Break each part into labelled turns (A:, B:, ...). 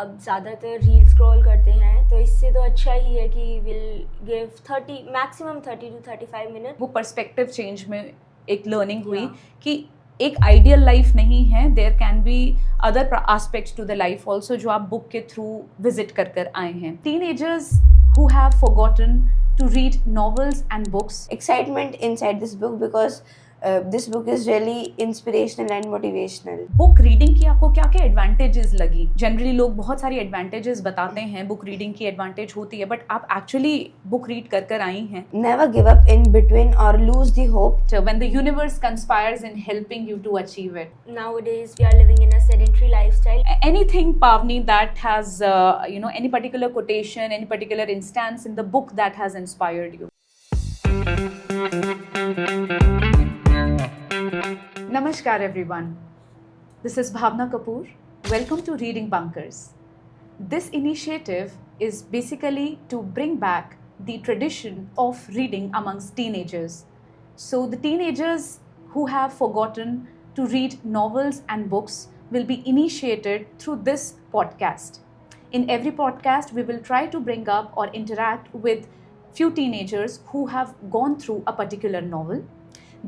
A: अब ज़्यादातर reel scroll करते हैं, तो इससे तो अच्छा ही है कि will give 30 maximum 30 to 35 minute.
B: वो पर्सपेक्टिव चेंज में एक लर्निंग हुई
A: Yeah.
B: कि एक आइडियल लाइफ नहीं है, there can be other aspects to the life also जो आप बुक के थ्रू विजिट कर कर आए हैं. Teenagers who have forgotten to read novels and books.
C: Excitement inside this book because this book is really inspirational and motivational.
B: Book reading की आपको क्या क्या एडवांटेजेस लगी? जनरली लोग बहुत सारी एडवांटेजेस बताते हैं, बुक रीडिंग की एडवांटेज होती है, बट आप एक्चुअली बुक रीड कर कर आई हैं.
C: Never give up in between or lose the hope.
B: So when the universe conspires in helping you to achieve it.
A: Nowadays we are living in a sedentary lifestyle.
B: Anything, Pavni, that has any particular quotation, any particular instance in the book that has inspired you? Namaskar everyone. This is Bhavna Kapoor. Welcome to Reading Bunkers. This initiative is basically to bring back the tradition of reading amongst teenagers. So the teenagers who have forgotten to read novels and books will be initiated through this podcast. In every podcast, we will try to bring up or interact with few teenagers who have gone through a particular novel.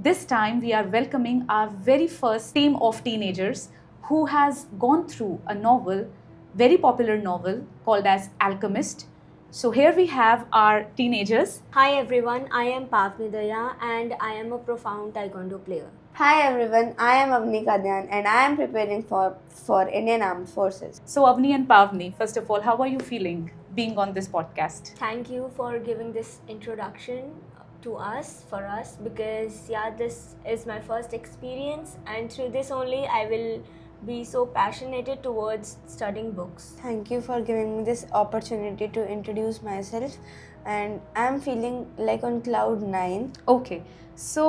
B: This time, we are welcoming our very first team of teenagers who has gone through a novel, very popular novel called as Alchemist. So here we have our teenagers.
A: Hi everyone, I am Pavni Daya and I am a profound taekwondo player.
C: Hi everyone, I am Avni Kadyan and I am preparing for Indian Armed Forces.
B: So Avni and Pavni, first of all, how are you feeling being on this podcast?
A: Thank you for giving this introduction to us, for us, because this is my first experience and through this only I will be so passionate towards studying books.
C: Thank you for giving me this opportunity to introduce myself and I am feeling like on cloud 9.
B: Okay, so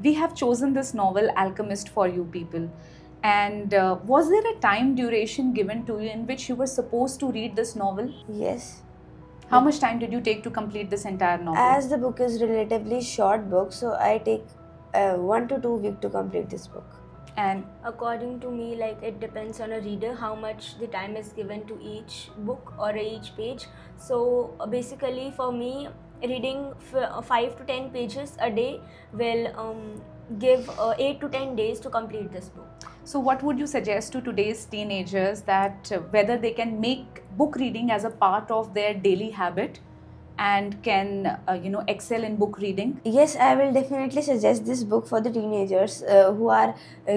B: we have chosen this novel Alchemist for you people. And was there a time duration given to you in which you were supposed to read this novel?
C: Yes.
B: How much time did you take to complete this entire novel?
C: As the book is relatively short book, so I take 1 to 2 weeks to complete this book.
B: And
A: according to me, it depends on a reader how much the time is given to each book or each page. So basically for me, reading 5 to 10 pages a day will give 8 to 10 days to complete this book.
B: So what would you suggest to today's teenagers that whether they can make book reading as a part of their daily habit and can excel in book reading?
C: Yes, I will definitely suggest this book for the teenagers who are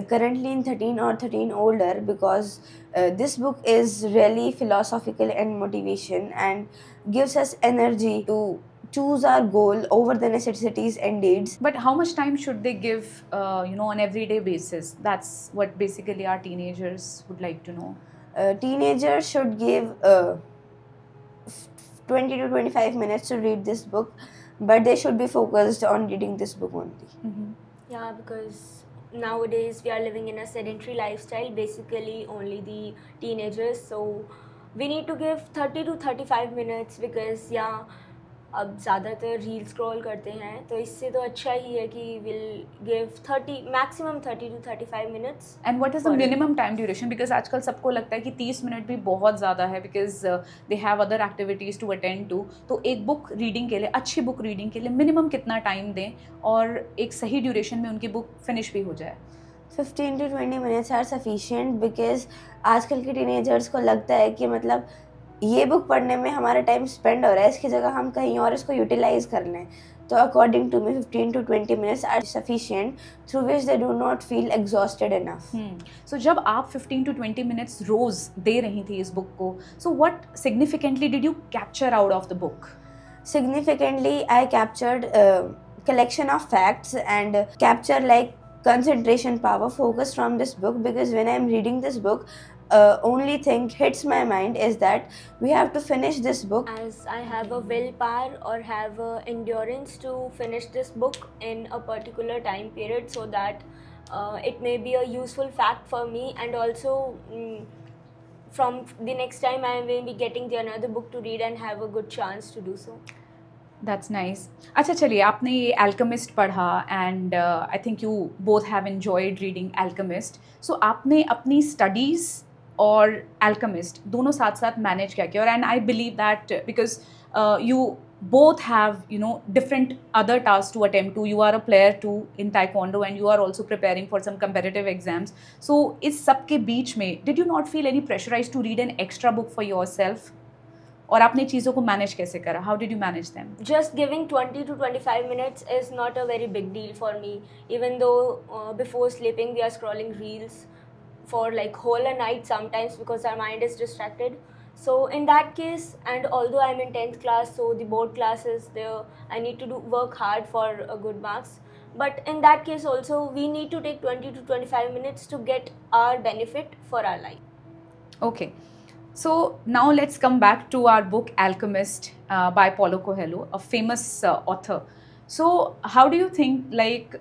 C: currently in 13 or 13 older, because this book is really philosophical and motivation and gives us energy to choose our goal over the necessities and needs.
B: But how much time should they give on everyday basis? That's what basically our teenagers would like to know.
C: Teenagers should give 20 to 25 minutes to read this book, but they should be focused on reading this book only.
B: Mm-hmm.
A: Yeah, because nowadays we are living in a sedentary lifestyle, basically only the teenagers, so we need to give 30 to 35 minutes because अब ज़्यादातर reel scroll करते हैं, तो इससे तो अच्छा ही है कि will give 30 maximum 30 to 35 minutes.
B: And what is the minimum time duration? Because आजकल सबको लगता है कि 30 मिनट भी बहुत ज़्यादा है, because they have other activities to attend to. तो एक बुक रीडिंग के लिए, अच्छी बुक रीडिंग के लिए मिनिमम कितना टाइम दें और एक सही ड्यूरेशन में उनकी बुक फिनिश भी हो जाए?
C: 15 to 20 minutes are sufficient because आजकल के टीनेजर्स को लगता है कि मतलब ये बुक पढ़ने में हमारा टाइम स्पेंड हो रहा है, इसकी जगह हम कहीं और इसको यूटिलाइज कर लें. तो according to me 15 to 20 minutes are sufficient through which they do not feel exhausted enough.
B: So जब आप 15 to 20 minutes रोज दे रही थी इस बुक को, so what significantly did you capture out of the book?
C: Significantly, I captured a collection of facts and capture concentration power, focus from this book, because when I'm reading this book, only thing hits my mind is that we have to finish this book.
A: As I have a willpower or have a endurance to finish this book in a particular time period, so that it may be a useful fact for me, and also from the next time I will be getting the another book to read and have a good chance to do so.
B: That's nice. अच्छा चलिए, आपने ये Alchemist पढ़ा and I think you both have enjoyed reading Alchemist. So आपने अपनी studies और alchemist दोनों साथ साथ मैनेज क्या किया? और and I believe that because you both have different other tasks to attend to. You are a player too in taekwondo and you are also preparing for some competitive exams. So is सब के बीच में did you not feel any pressurized to read an extra book for yourself? और आपने चीज़ों को manage कैसे करा? How did you manage them?
A: Just giving 20 to 25 minutes is not a very big deal for me, even though before sleeping we are scrolling reels for like whole a night sometimes because our mind is distracted. So in that case, and although I'm in 10th class, so the board classes there, I need to work hard for good marks. But in that case also, we need to take 20 to 25 minutes to get our benefit for our life.
B: Okay. So now let's come back to our book Alchemist by Paulo Coelho, a famous author. So how do you think, like,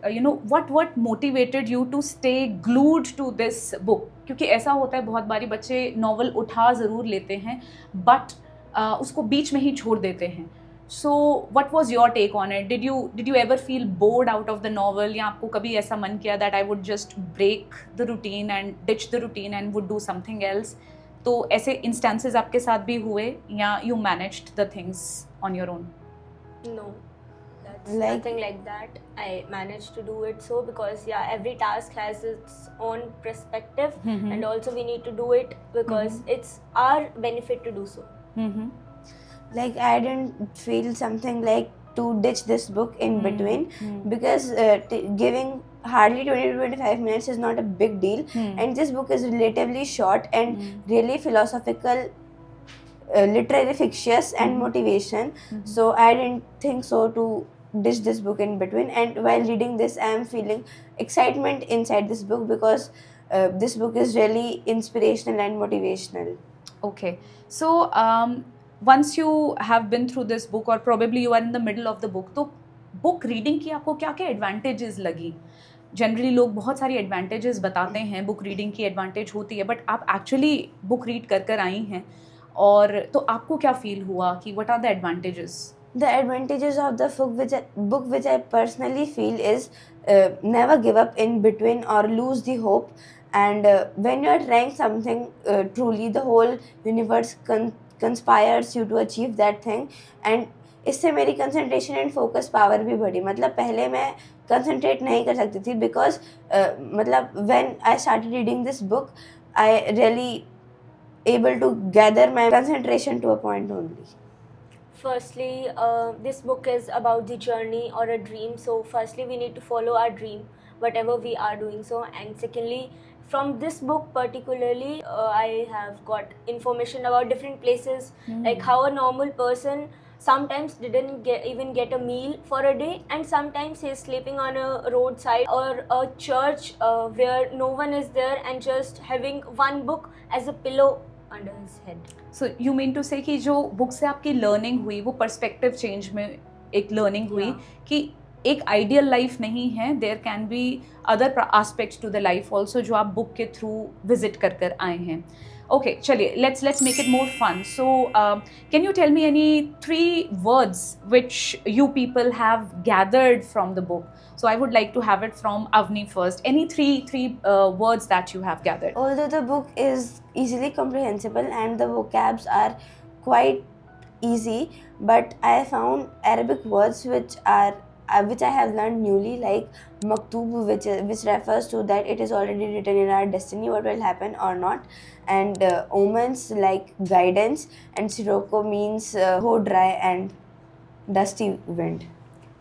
B: what motivated you to stay glued to this book? क्योंकि ऐसा होता है बहुत बारी बच्चे novel उठा ज़रूर लेते हैं बट उसको बीच में ही छोड़ देते हैं. So what was your take on it? Did you ever feel bored out of the novel? या आपको कभी ऐसा मन किया that I would just break the routine and ditch the routine and would do something else? तो ऐसे instances आपके साथ भी हुए या you managed the things on your own?
A: No, that's
C: Like-
A: nothing like that. I managed to do it so because every task has its own perspective, and also we need to do it because it's our benefit to do so.
B: Mm-hmm.
C: Like I didn't feel something like to ditch this book in between because giving hardly 20 to 25 minutes is not a big deal, and this book is relatively short and really philosophical, literary fictitious and motivation. So I didn't think so to ditch this book in between, and while reading this I am feeling excitement inside this book because this book is really inspirational and motivational.
B: Okay. So once you have been through this book or probably you are in the middle of the book, तो book reading की आपको क्या क्या advantages लगी? Generally लोग बहुत सारी advantages बताते हैं, बुक रीडिंग की एडवांटेज होती है, बट आप एक्चुअली बुक रीड कर आई हैं और तो आपको क्या फील हुआ कि what are the advantages?
C: The advantages of the book which I personally feel is never give up in between or lose the hope, and when you are trying something truly the whole universe conspires you to achieve that thing, and इससे मेरी concentration and focus power भी बढ़ी. मतलब पहले मैं concentrate नहीं कर सकती थी बिकॉज मतलब when I started reading this book I really able to gather my concentration to a point only.
A: Firstly, this book is about the journey or a dream. So firstly, we need to follow our dream, whatever we are doing so. And secondly, from this book particularly, I have got information about different places, like how a normal person sometimes didn't even get a meal for a day, and sometimes he's sleeping on a roadside or a church where no one is there and just having one book as a pillow under his head.
B: So you mean to say कि जो book से आपकी learning हुई वो perspective change में एक learning हुई कि एक आइडियल लाइफ नहीं है, there can be other aspects to the life also जो आप बुक के थ्रू विजिट कर आए हैं. Okay, चलिए let's make it more fun. So can you tell me any 3 words which you people have gathered from the book? So I would like to have it from Avni first. Any three words that you have gathered?
C: Although the book is easily comprehensible and the vocabs are quite easy, but I found Arabic words which I have learned newly, like maktub, which refers to that it is already written in our destiny what will happen or not, and omens like guidance, and sirocco means ho dry and dusty wind.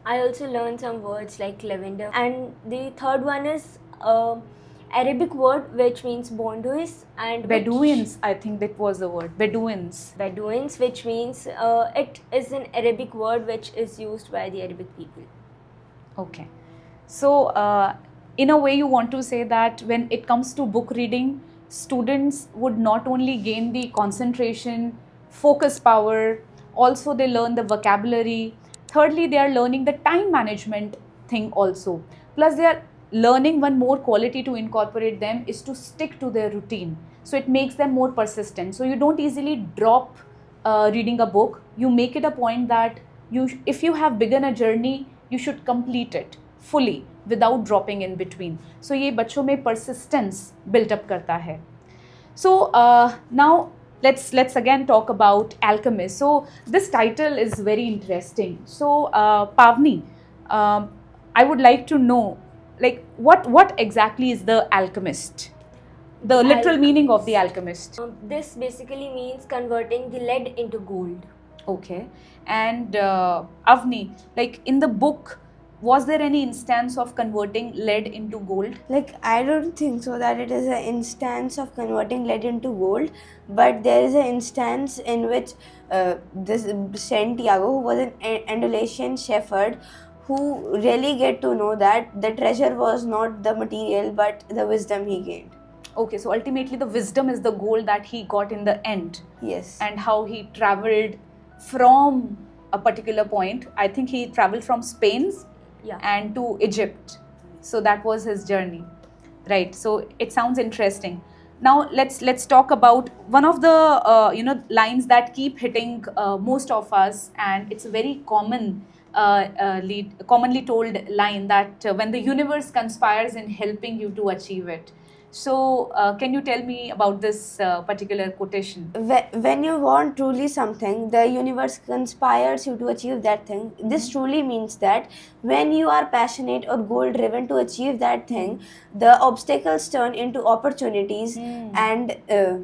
A: I also learned some words like lavender, and the third one is Arabic word which means Bonduis, and
B: Bedouins, I think that was the word. Bedouins,
A: which means it is an Arabic word which is used by the Arabic people.
B: Okay. So in a way you want to say that when it comes to book reading, students would not only gain the concentration, focus power, also they learn the vocabulary. Thirdly, they are learning the time management thing also. Plus they are learning one more quality to incorporate them is to stick to their routine. So it makes them more persistent. So you don't easily drop reading a book. You make it a point that if you have begun a journey, you should complete it fully without dropping in between. So ये बच्चों में persistence built up करता है. So now let's again talk about Alchemist. So this title is very interesting. So Pavni, um, I would like to know, like, what exactly is the alchemist? The literal meaning of the alchemist.
A: This basically means converting the lead into gold.
B: Okay. And Avni, like in the book, was there any instance of converting lead into gold?
C: Like, I don't think so that it is an instance of converting lead into gold, but there is an instance in which this Santiago, who was an Andalusian shepherd, who really get to know that the treasure was not the material but the wisdom he gained.
B: Okay, so ultimately the wisdom is the goal that he got in the end.
C: Yes.
B: And how he traveled from a particular point. I think he traveled from Spain
A: Yeah.
B: and to Egypt. So that was his journey. Right. So it sounds interesting. Now let's talk about one of the lines that keep hitting most of us, and it's a very commonly told line that when the universe conspires in helping you to achieve it. So can you tell me about this particular quotation?
C: When you want truly something, the universe conspires you to achieve that thing. This truly means that when you are passionate or goal driven to achieve that thing, the obstacles turn into opportunities, and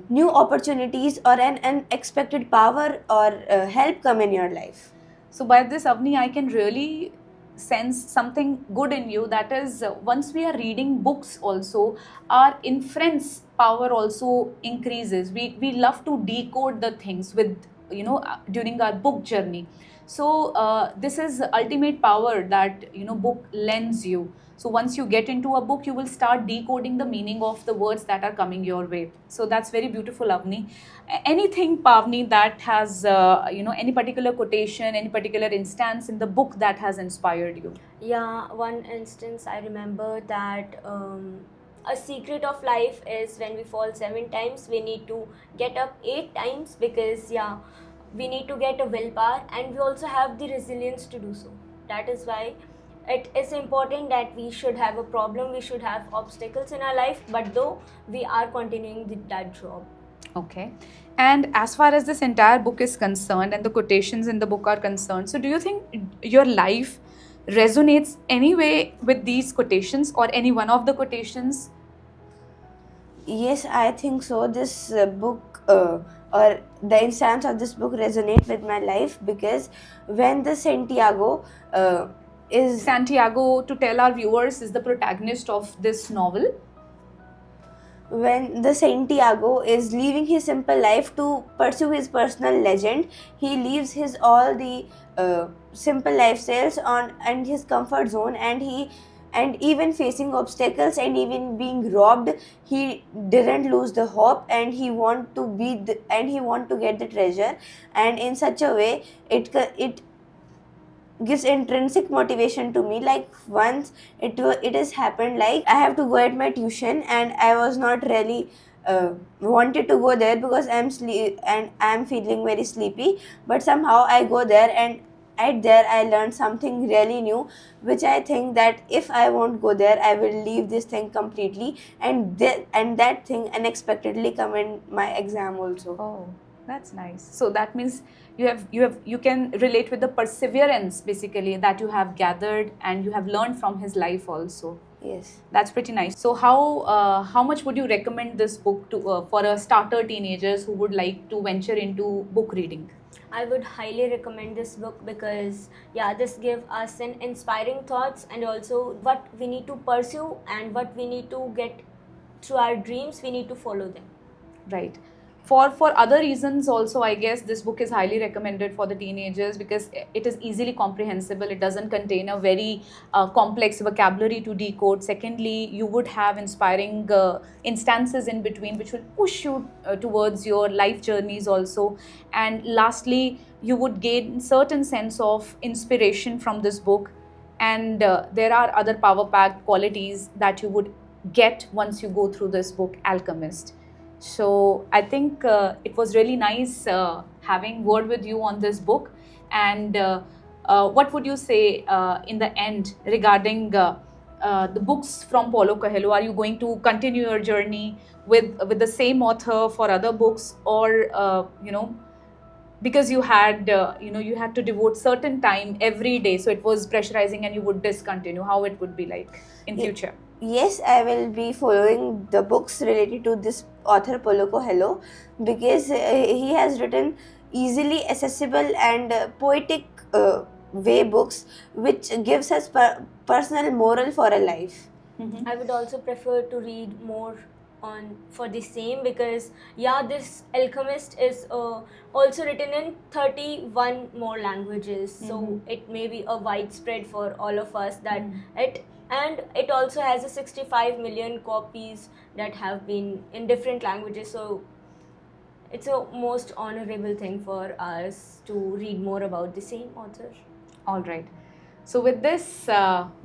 C: new opportunities or an unexpected power or help come in your life.
B: So by this, Avni, I can really sense something good in you. That is, once we are reading books also, our inference power also increases. We love to decode the things with, during our book journey. So this is ultimate power that, book lends you. So once you get into a book, you will start decoding the meaning of the words that are coming your way. So that's very beautiful, Avni. Anything, Pavni, that has, any particular quotation, any particular instance in the book that has inspired you?
A: Yeah, one instance I remember that a secret of life is when we fall 7 times, we need to get up 8 times, because we need to get a willpower, and we also have the resilience to do so. That is why it is important that we should have a problem, we should have obstacles in our life, but though we are continuing that job.
B: Okay. And as far as this entire book is concerned and the quotations in the book are concerned, so do you think your life resonates anyway with these quotations or any one of the quotations?
C: Yes, I think so. This book or the instance of this book resonate with my life, because when the Santiago is
B: Santiago, to tell our viewers, is the protagonist of this novel.
C: when the Santiago is leaving his simple life to pursue his personal legend, he leaves his all the simple lifestyles on and his comfort zone, and even facing obstacles and even being robbed, he didn't lose the hope, and he want to he want to get the treasure, and in such a way it gives intrinsic motivation to me. Like, once it has happened, like I have to go at my tuition, and I was not really wanted to go there because I'm feeling very sleepy, but somehow I go there, and at there I learned something really new, which I think that if I won't go there, I will leave this thing completely, and that thing unexpectedly come in my exam also.
B: Oh, that's nice. So that means you can relate with the perseverance basically that you have gathered and you have learned from his life also.
C: Yes.
B: That's pretty nice. So how much would you recommend this book to for a starter teenagers who would like to venture into book reading?
A: I would highly recommend this book because this gives us an inspiring thoughts, and also what we need to pursue and what we need to get through our dreams, we need to follow them.
B: Right. For other reasons also, I guess this book is highly recommended for the teenagers because it is easily comprehensible. It doesn't contain a very complex vocabulary to decode. Secondly, you would have inspiring instances in between which will push you towards your life journeys also. And lastly, you would gain certain sense of inspiration from this book. And there are other power-packed qualities that you would get once you go through this book, Alchemist. So I think it was really nice having word with you on this book. And what would you say in the end regarding the books from Paulo Coelho? Are you going to continue your journey with the same author for other books, or because you had you had to devote certain time every day, so it was pressurizing and you would discontinue? How it would be like in
C: Ye-
B: future?
C: Yes, I will be following the books related to this author Paulo Coelho, because he has written easily accessible and poetic way books which gives us personal moral for a life.
B: Mhm.
A: I would also prefer to read more on for the same, because yeah, this Alchemist is also written in 31 more languages, so
B: Mhm.
A: it may be a widespread for all of us that
B: Mhm.
A: it also has a 65 million copies that have been in different languages, so it's a most honorable thing for us to read more about the same author.
B: All right. So, with this,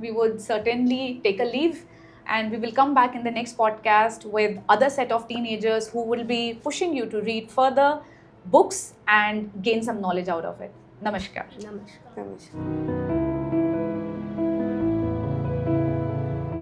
B: we would certainly take a leave, and we will come back in the next podcast with other set of teenagers who will be pushing you to read further books and gain some knowledge out of it. Namaskar.
A: Namaskar.
C: Namaskar.